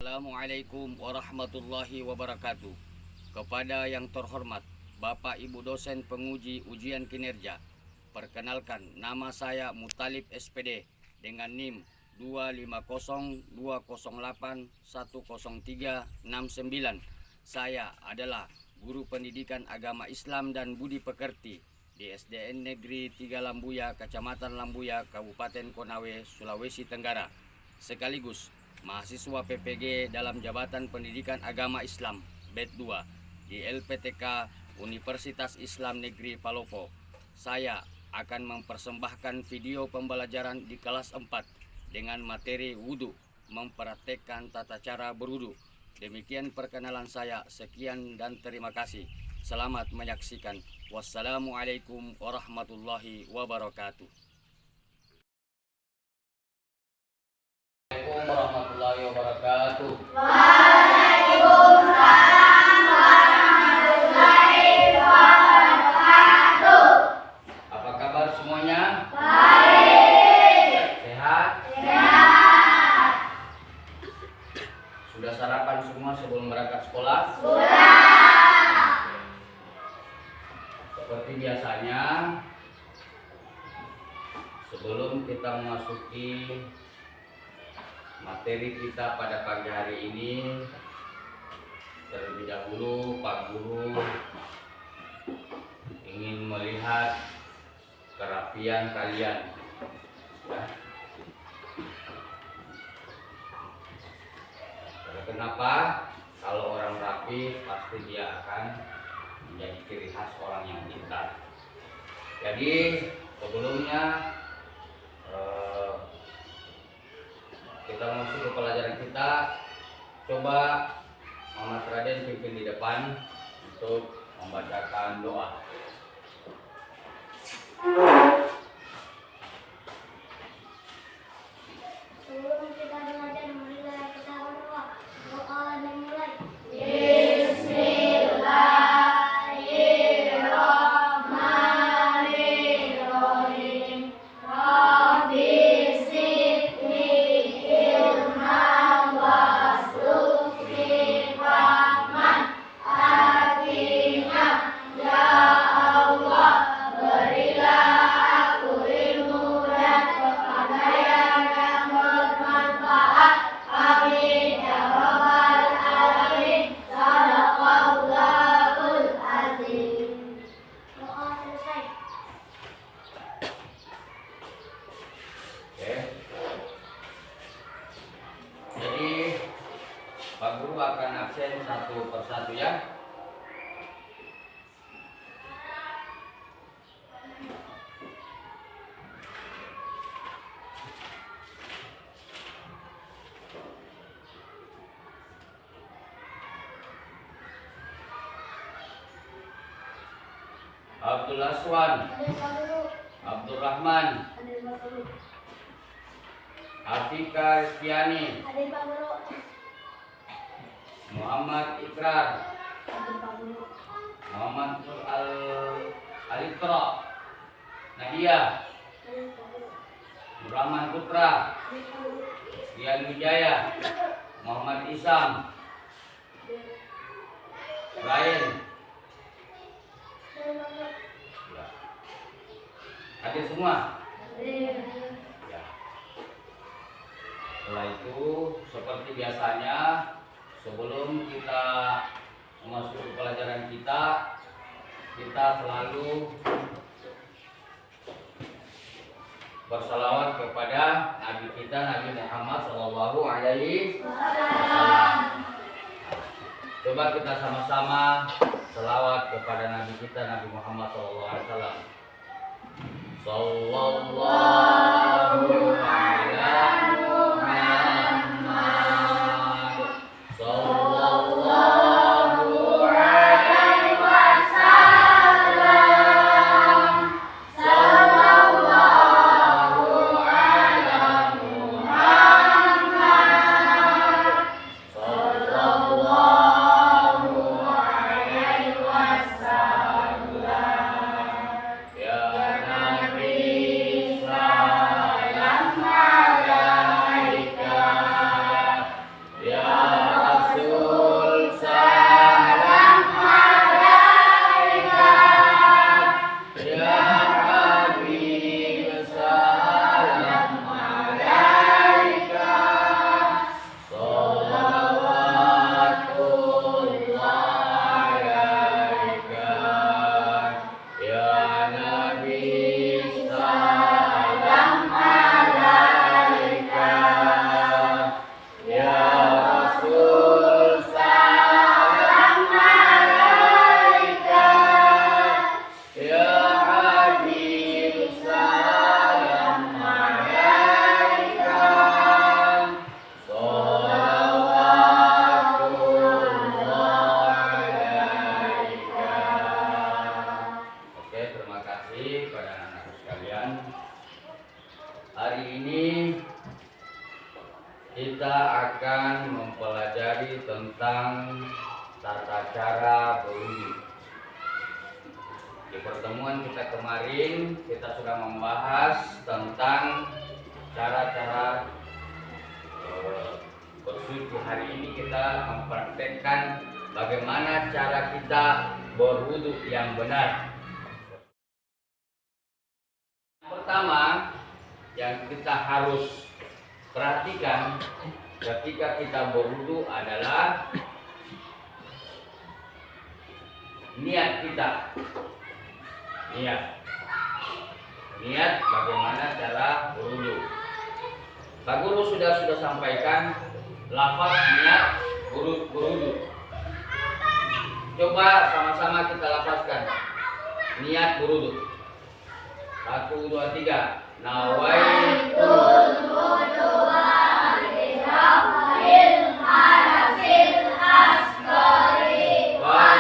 Assalamualaikum warahmatullahi wabarakatuh. Kepada yang terhormat Bapak Ibu dosen penguji ujian kinerja, perkenalkan nama saya Mutalib SPD dengan NIM 25020810369. Saya adalah guru pendidikan agama Islam dan budi pekerti di SDN Negeri 3 Lambuya, Kecamatan Lambuya, Kabupaten Konawe, Sulawesi Tenggara, sekaligus mahasiswa PPG dalam Jabatan Pendidikan Agama Islam BED 2 di LPTK Universitas Islam Negeri Palopo. Saya akan mempersembahkan video pembelajaran di kelas 4 dengan materi wudhu, mempraktekkan tata cara berwudhu. Demikian perkenalan saya. Sekian dan terima kasih. Selamat menyaksikan. Wassalamualaikum warahmatullahi wabarakatuh. Assalamualaikum warahmatullahi wabarakatuh. Waalaikumsalam warahmatullahi wabarakatuh. Apa kabar semuanya? Baik. Sehat? Sehat. Sudah sarapan semua sebelum berangkat sekolah? Sudah. Seperti biasanya, sebelum kita memasuki materi kita pada pagi hari ini, terlebih dahulu Pak Guru ingin melihat kerapian kalian, ya. Kenapa? Kalau orang rapi pasti dia akan menjadi ciri khas orang yang pintar. Jadi sebelumnya kita masuk ke pelajaran kita. Coba Muhammad Raden pimpin di depan untuk membacakan doa. Sebelum kita belajar, marilah kita berdoa. Doa dimulai. Bismillahirrahmanirrahim. Rabbi zidni ilman warzuqni fahman. Artinya, ya Allah, berilah aku ilmu dan kepandaian yang bermanfaat. Amin ya rabbal alamin. Sadaqallahul azim. Doa selesai. Oke. Jadi Pak Guru akan absen satu persatu, ya. Abdul Aswan, Hadir Pak Guru. Abdurrahman, Hadir Pak Guru. Atika Rizkiani, Hadir Pak Guru. Muhammad Ikrar, Hadir Pak Guru. Muhammad Alitro, Nadia, Hadir Pak Guru. Rahman Putra, Hadir Pak Guru. Rian Wijaya, Muhammad Isam, Ryan. Hadir Pak Guru. Ya. Hadir semua. Hadir. Ya. Setelah itu, seperti biasanya, sebelum kita memasuki pelajaran kita, kita selalu bersalawat kepada Nabi kita, Nabi Muhammad SAW. Coba kita sama-sama selawat kepada Nabi kita, Nabi Muhammad SAW. Sallallahu ala Muhammad, sallallahu alaihi wasallam, sallallahu ala Muhammad, sallallahu alaihi wasallam. Ya Nabi mempelajari tentang tata cara berwudu. Di pertemuan kita kemarin kita sudah membahas tentang cara-cara bersuci. Hari ini kita mempraktekkan bagaimana cara kita berwudu yang benar. Pertama yang kita harus perhatikan ketika kita berwudu adalah niat kita. Niat bagaimana cara berwudu. Pak Guru sudah sampaikan lafaz niat berwudu. Coba sama-sama kita lafazkan niat berwudu. 1, 2, 3. Nawaitul wudu lirafa'il hadasil asghari wa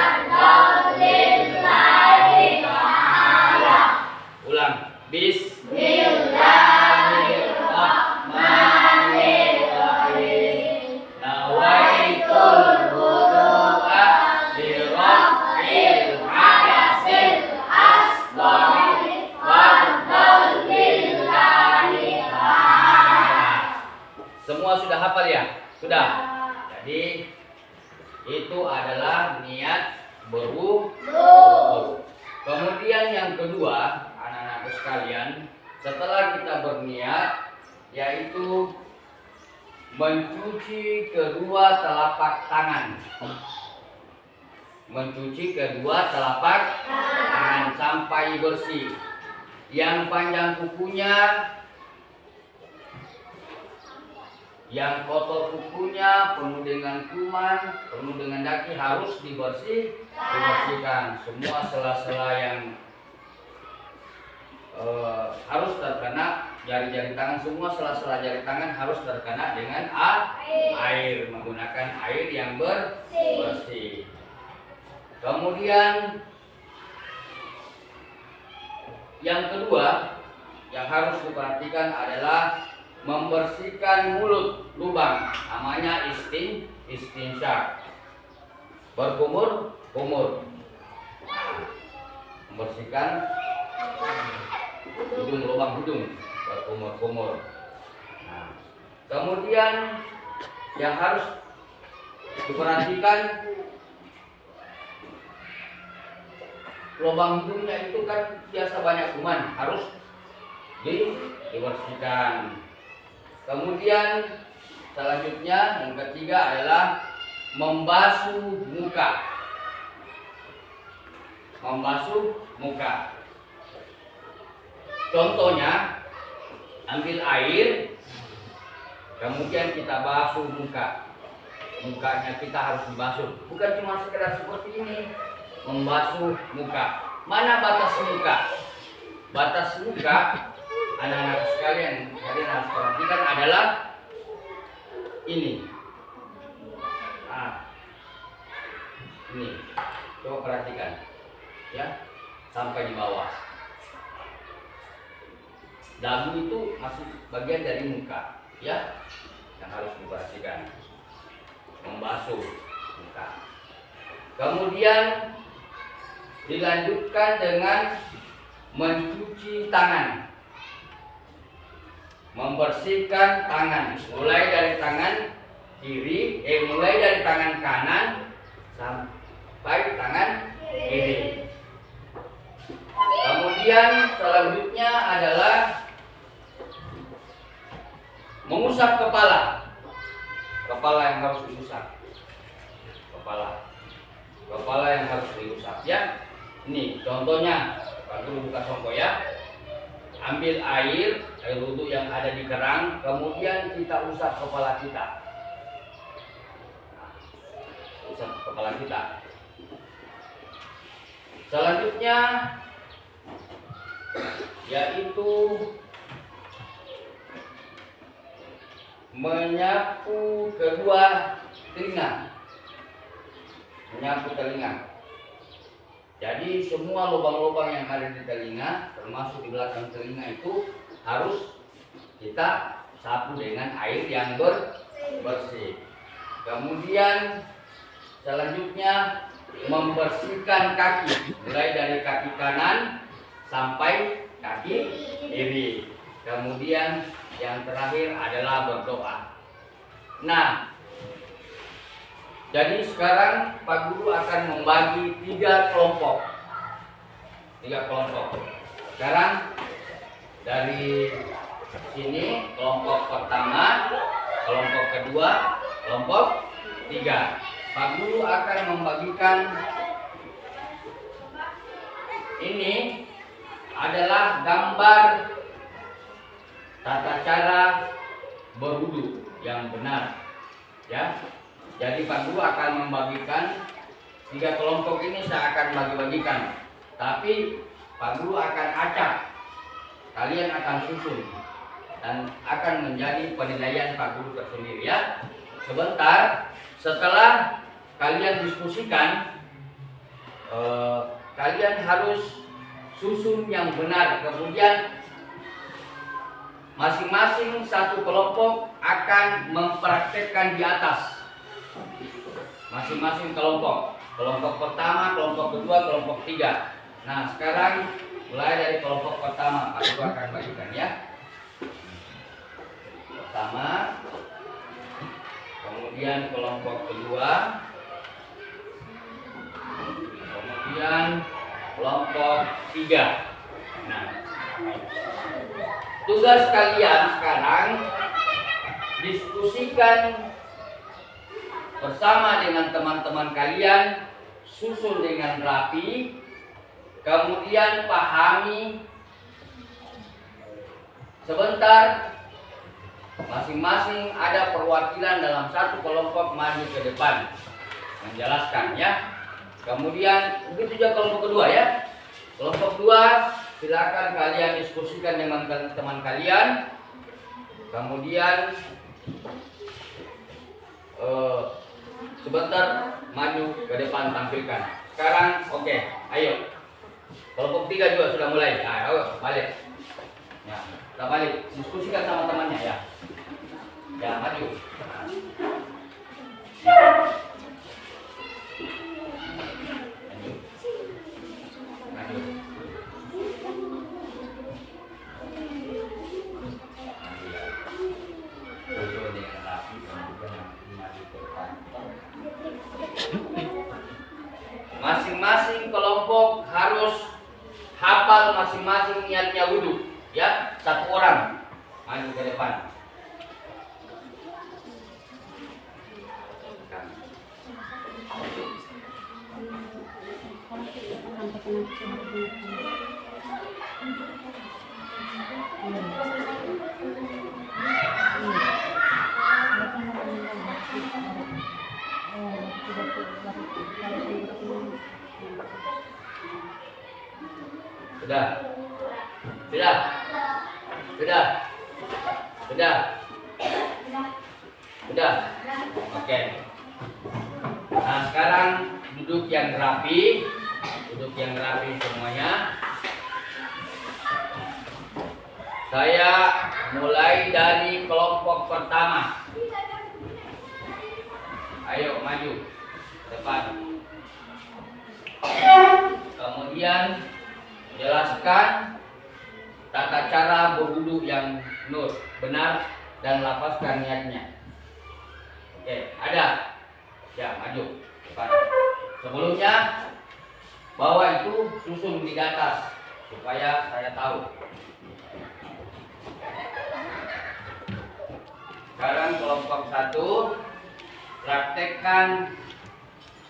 lillahi ta'ala. Ulang. Bismillahirrahmanirrahim. Nawaitul wudu'a lirafa'il hadasil asghari Semua sudah hafal ya? Sudah. Jadi itu adalah niat berwudu. Kemudian yang kedua, anak-anakku sekalian, setelah kita berniat yaitu mencuci kedua telapak tangan. Mencuci kedua telapak tangan sampai bersih. Yang panjang kukunya, yang kotor kukunya, penuh dengan kuman, penuh dengan daki harus dibersihkan. Semua sela-sela yang harus terkena jari-jari tangan, semua sela-sela jari tangan harus terkena dengan air, menggunakan air yang bersih. Kemudian yang kedua yang harus diperhatikan adalah membersihkan mulut lubang, namanya istinsyak. Berkumur. Membersihkan lubang hidung, berkumur. Nah, kemudian yang harus diperhatikan, lubang hidungnya itu kan biasa banyak kuman, harus dibersihkan. Kemudian selanjutnya yang ketiga adalah membasuh muka. Contohnya, ambil air, kemudian kita basuh muka. Mukanya kita harus dibasuh, bukan cuma sekedar seperti ini. Membasuh muka. Mana batas muka? Batas muka, anak-anak sekalian, kalian harus perhatikan adalah ini. Ini. Coba perhatikan, ya, sampai di bawah. Dagu itu masih bagian dari muka, ya, yang harus diperhatikan. Membasuh muka. Kemudian dilanjutkan dengan mencuci tangan. Membersihkan tangan, mulai dari tangan kanan sampai tangan kiri. Kemudian selanjutnya adalah mengusap kepala. Kepala yang harus diusap. Kepala yang harus diusap, ya. Ini contohnya, Pak Guru buka songko ya. Ambil air wudhu yang ada di kerang, kemudian kita usap kepala kita. Usap kepala kita. Selanjutnya yaitu menyapu kedua telinga. Jadi semua lubang-lubang yang ada di telinga, termasuk di belakang telinga itu harus kita sapu dengan air yang bersih. Kemudian selanjutnya membersihkan kaki, mulai dari kaki kanan sampai kaki kiri. Kemudian yang terakhir adalah berdoa. Nah, jadi sekarang Pak Guru akan membagi 3 kelompok. 3 kelompok. Sekarang dari sini kelompok pertama, kelompok kedua, kelompok 3. Pak Guru akan membagikan ini adalah gambar tata cara berwudu yang benar, ya. Jadi Pak Guru akan membagikan 3 kelompok ini, saya akan bagi-bagikan. Tapi Pak Guru akan acak, kalian akan susun dan akan menjadi penilaian Pak Guru tersendiri, ya. Sebentar setelah kalian diskusikan, kalian harus susun yang benar. Kemudian masing-masing satu kelompok akan mempraktekkan di atas. Masing-masing kelompok. Kelompok pertama, kelompok kedua, kelompok 3. Nah, sekarang mulai dari kelompok pertama, Pak Guru akan bagikan, ya. Pertama, kemudian kelompok kedua, kemudian kelompok 3. Nah, tugas kalian sekarang diskusikan bersama dengan teman-teman kalian, susun dengan rapi, kemudian pahami. Sebentar, masing-masing ada perwakilan dalam satu kelompok maju ke depan menjelaskan, ya. Kemudian begitu juga kelompok kedua, ya. Kelompok 2 silakan kalian diskusikan dengan teman kalian. Kemudian sebentar maju ke depan tampilkan. Sekarang oke, ayo. Kelompok 3 juga sudah mulai. Ayo balik. Ya, kita balik. Diskusikan sama temannya, ya. Ya, maju. Masing-masing kelompok harus hafal masing-masing niatnya wudhu, ya. Satu orang maju ke depan. Sudah. Sudah. Sudah. Sudah. Sudah. Oke. Nah, sekarang duduk yang rapi. Duduk yang rapi semuanya. Saya mulai dari kelompok pertama. Ayo maju depan. Kemudian jelaskan tata cara berwudu yang benar dan lapaskan niatnya. Oke, ada. Ya, maju depan. Sebelumnya bawa itu susun di atas supaya saya tahu. Sekarang kelompok 1 praktekkan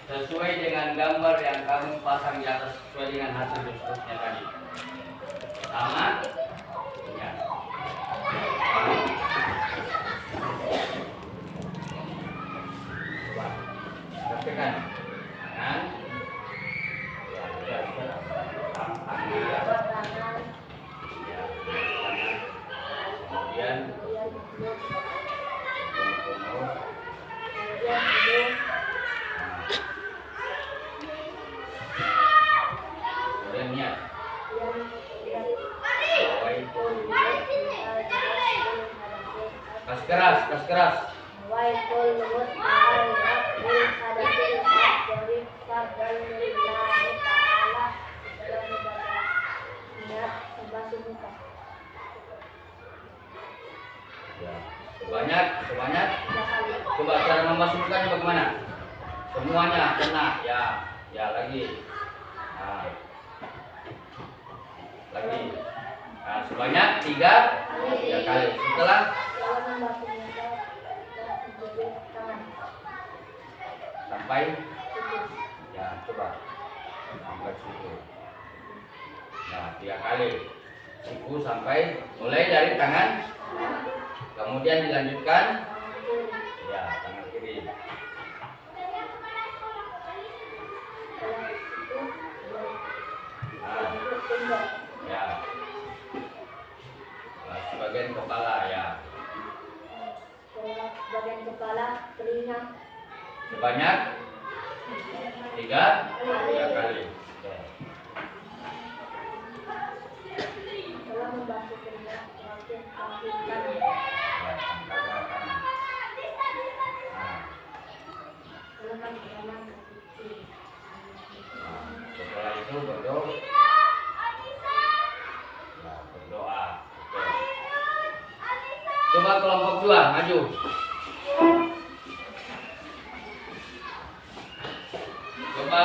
sesuai dengan gambar yang kamu pasang di atas, sesuai dengan hasil diskusinya tadi. Pertama, ya. Coba praktekkan tangan. Ya, tangan. Ya, kemudian niat. Kas keras. membasuh mukanya bagaimana? Semuanya kena. Ya, ya lagi. Nah, lagi. Nah, sebanyak 3 kali. Setelah sampai ya coba sampai siku. Nah, 3 kali. Siku sampai mulai dari tangan, kemudian dilanjutkan ya tangan kiri. Nah, ya. Nah, sebagian kepala ya. Bagian kepala, telinga. Sebanyak 3 kali. Oke. Setelah membasuh telinga, bagian kaki kanan. Ya, angkat ke kanan. Nah, Setelah kaki kanan, kaki kiri. nah, setelah itu berdoa. Ya, berdoa. Oke. Coba kelompok 2 maju. Coba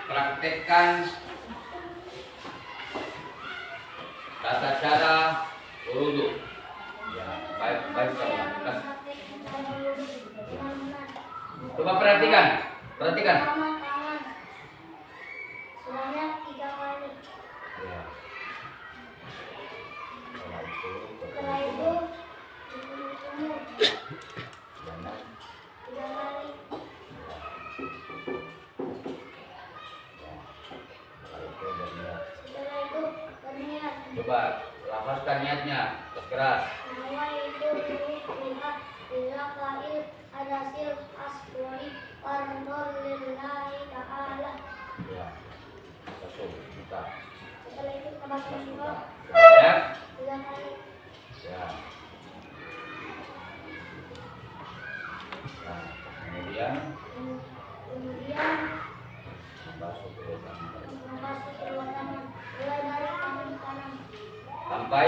praktekkan tata cara wudhu. Ya, baik terus. Coba perhatikan. Pertama tangan sebanyak 3 kali. Ya. Setelah itu sumur 3 kali. Setelah itu berniat. Coba lafazkan niatnya keras. Nawaitu lihat bila fa'il adasil asbori warnor lillahi ta'ala. Ya. Masuk buka. Setelah itu membasuh muka Ya. 3 kali. Ya. Nah, kemudian Kemudian membasuh kedua tangan membasuh kedua tangan mulai dari tangan kanan sampai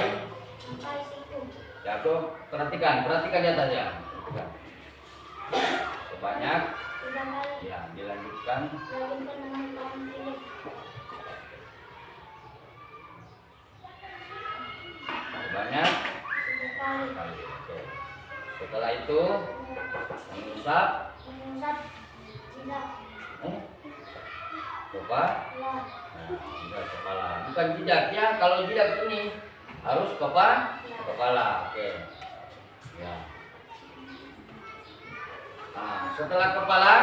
sampai siku. jatuh. Perhatikan di atas ya. Perhatikan. Sebanyak 3 kali. ya dilanjutkan. Lanjutkan dengan tangan kiri. Sebanyak 3 kali. kali. Oke. Setelah itu mengusap Mengusap jidat coba. lah. Nah, jidat kepala. Bukan jidat ya. Kalau jidat ini harus kepala. Oke. Ya. Nah, setelah kepala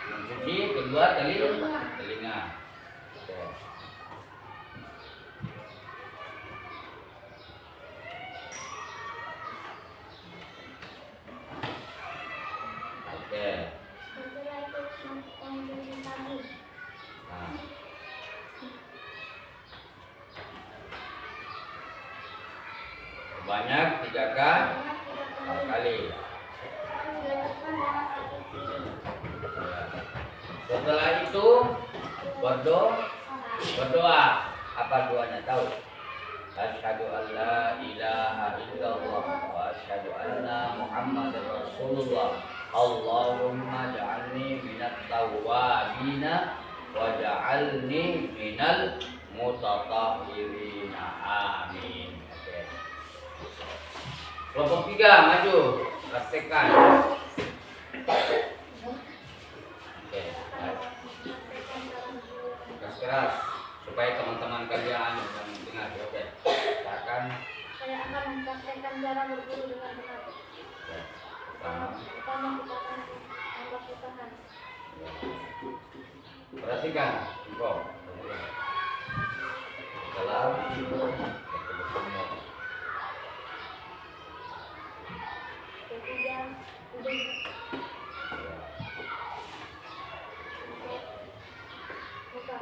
mencuci kedua telinga. Oke. Oke. Setelah itu mencuci kaki. Nah. Banyak 3 kali. Dilanjutkan dengan kaki kiri. Setelah itu berdoa. Apa doanya tahu? Asyhadu an la ilaha illallah wa asyhadu anna Muhammadar Rasulullah. Allahumma ja'alni minat tawwabina wa ja'alni minal mutatahhirina. Amin. Oke. Kelompok 3 maju. Praktekkan. Oke. Keras supaya teman-teman kalian yang dengar. Oke. Silakan. Saya akan mempraktekkan cara berwudu dengan benar. Oke. Pertama. Pertama kita akan membasuh tangan. Ya. Perhatikan, engkau. Setelah Ketiga, wudhu. Muka.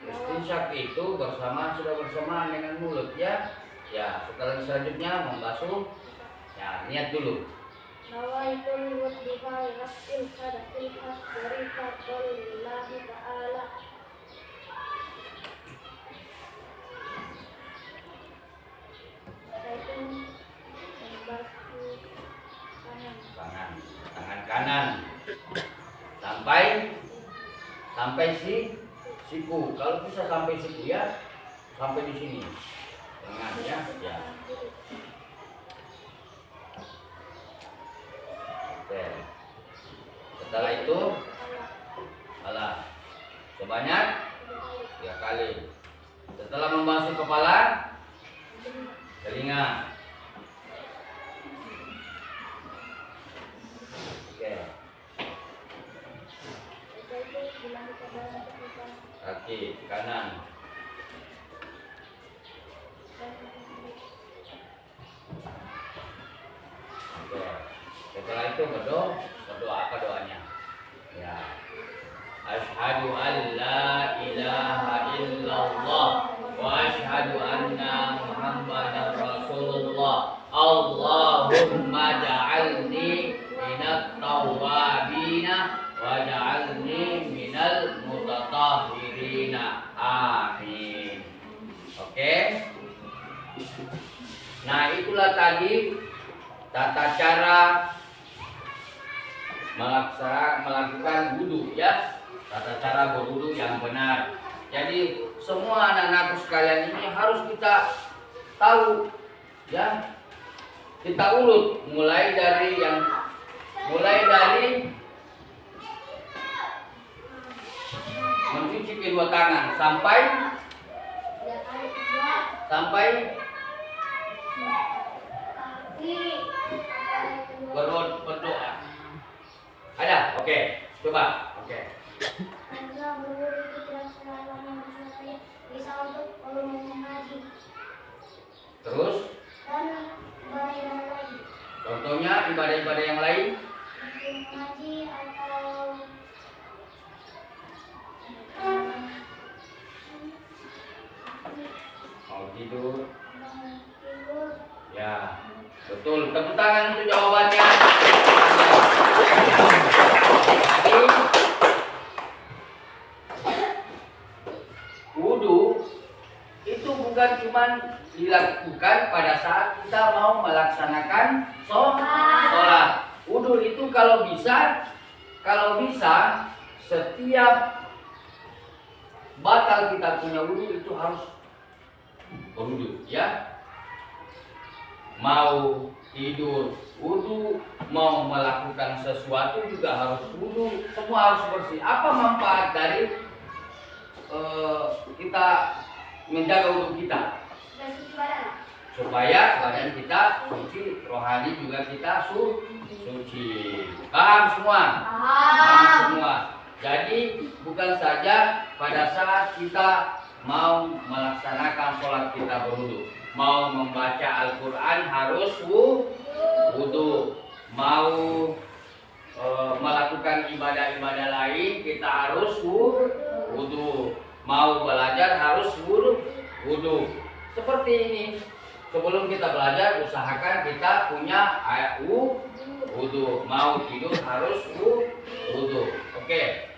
Istinsak itu sudah bersamaan dengan mulut ya. Ya, setelah selanjutnya membasuh. Ya, niat dulu. Nawaitul wudhuha nafsil hadatil asbari fadlillahi ta'ala. Setelah itu sampai siku. Kalau bisa sampai siku ya, sampai di sini. Ingat ya. Ya. Oke. Setelah itu alah sebanyak 3 kali. Setelah membasuh kepala, telinga. Oke. Kaki kanan. Oke. Setelah itu berdoa apa doanya? Ya. Asyhadu an la ilaha illallah wa asyhadu anna Muhammadar Rasulullah. Allahumma ja'alni minat tawwabina wa ja'alni minal mutatahhirina. Amin. Oke. Nah, itulah tadi tata cara melakukan wudu ya. Tata cara berwudu yang benar. Jadi semua anak-anakku sekalian ini harus kita tahu ya. Kita urut mulai dari mencuci kedua tangan sampai berdoa. Ada? Oke. Coba. Oke. Berwudu itu tidak selamanya bisa untuk mengaji. Terus? Dan ibadah-ibadah lain. Contohnya ibadah-ibadah yang lain? Mengaji atau Mau tidur? Ya, betul. Tepuk tangan untuk jawabannya. Jadi, wudu itu bukan cuma dilakukan pada saat kita mau melaksanakan sholat. Wudu itu kalau bisa setiap batal kita punya wudu itu harus berwudu ya. Mau tidur wudu, mau melakukan sesuatu juga harus wudu, semua harus bersih. Apa manfaat dari kita menjaga wudu kita? Supaya badan kita suci, rohani juga kita suci. Paham semua? Paham semua. Jadi bukan saja pada saat kita mau melaksanakan sholat kita berwudu, mau membaca Al-Quran harus wudu, mau melakukan ibadah-ibadah lain kita harus wudu, mau belajar harus wudu. Seperti ini, sebelum kita belajar usahakan kita punya wudu, mau tidur harus wudu. Oke.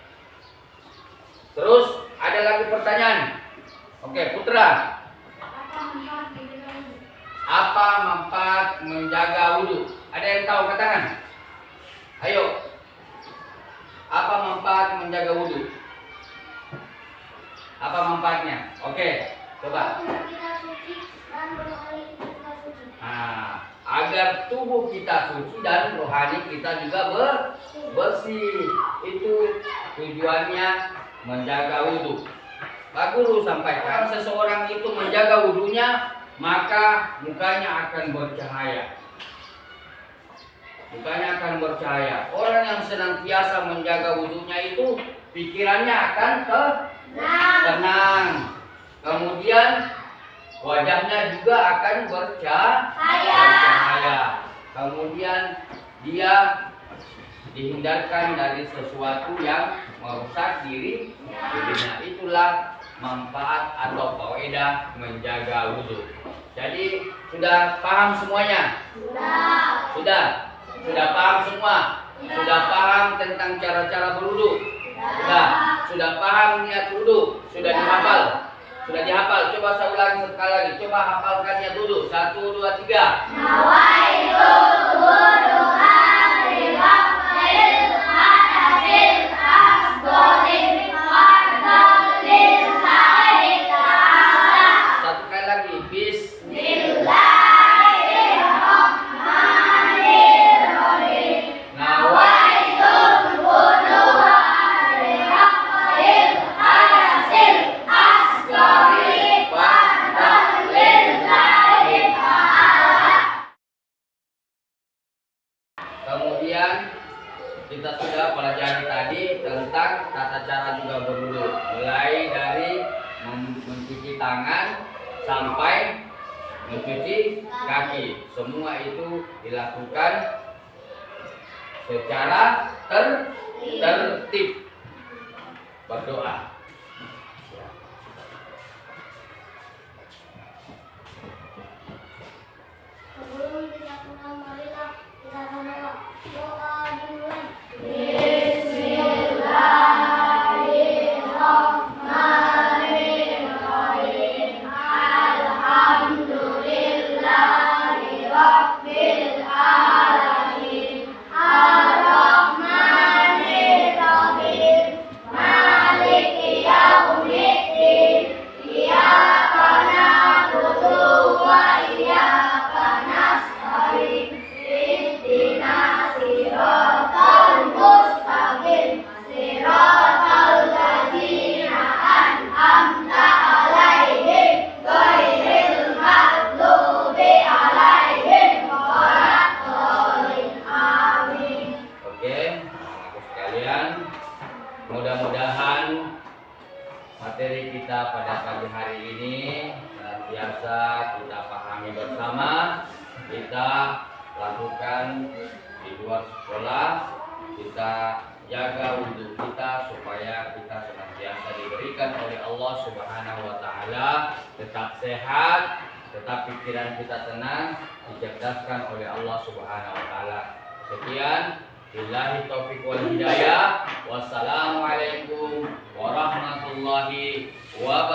Terus ada lagi pertanyaan. Oke, Putra. Apa manfaat menjaga wudu? Ada yang tahu katakan? Ayo. Apa manfaat menjaga wudu? Apa manfaatnya? Oke, coba. Nah, agar tubuh kita suci dan rohani kita juga bersih. Itu tujuannya menjaga wudu. Pak Guru sampaikan, seseorang itu menjaga wudunya, maka mukanya akan bercahaya. Mukanya akan bercahaya. Orang yang senantiasa menjaga wudunya itu pikirannya akan tenang. Kemudian wajahnya juga akan bercahaya. Kemudian dia dihindarkan dari sesuatu yang merusak dirinya. Itulah manfaat atau faedah menjaga wudu. Jadi sudah paham semuanya? Sudah paham semua? Sudah paham tentang cara-cara berwudu? Sudah paham niat wudu? Sudah dihafal? Sudah dihafal? Coba saya ulangi sekali lagi. Coba hafalkan niat wudu. 1, 2, 3. Nawaitul wudu'a lirafa'il hadasil asghari wa sekalian, kita sudah pelajari tadi tentang tata cara juga berwudu, mulai dari mencuci tangan sampai mencuci kaki. Semua itu dilakukan secara tertib. Berdoa. Sebelum kita pulang, marilah kita berdoa. Doa dimulai. Mudah-mudahan materi kita pada pagi hari ini senantiasa kita pahami bersama, kita lakukan di luar sekolah, kita jaga wudhu kita supaya kita senantiasa diberikan oleh Allah Subhanahu wa taala tetap sehat, tetap pikiran kita tenang, dicerdaskan oleh Allah Subhanahu wa taala. Sekian, billahi taufiq wal hidayah. Wassalamualaikum warahmatullahi wabarakatuh.